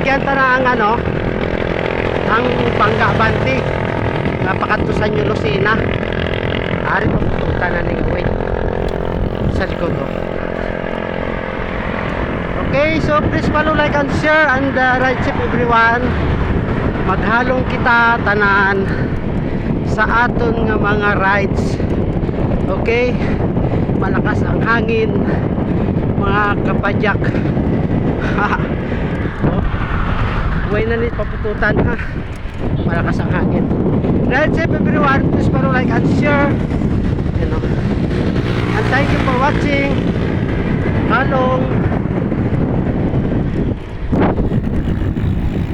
Bagyan ta na ang ano, ang Bangka Banti. Napakatusan yung Lucena. Ari pa pupunta na ning way. Sa likod oh. Okay, so please follow, like and share and ride safe everyone. Maghalong kita tanan sa aton nga mga rides. Okay, malakas ang hangin mga kapadyak. Oh, way na nit papututan ha, malakas ang hangin. Ride safe everyone, please follow, like and share, you know. And thank you for watching. Halong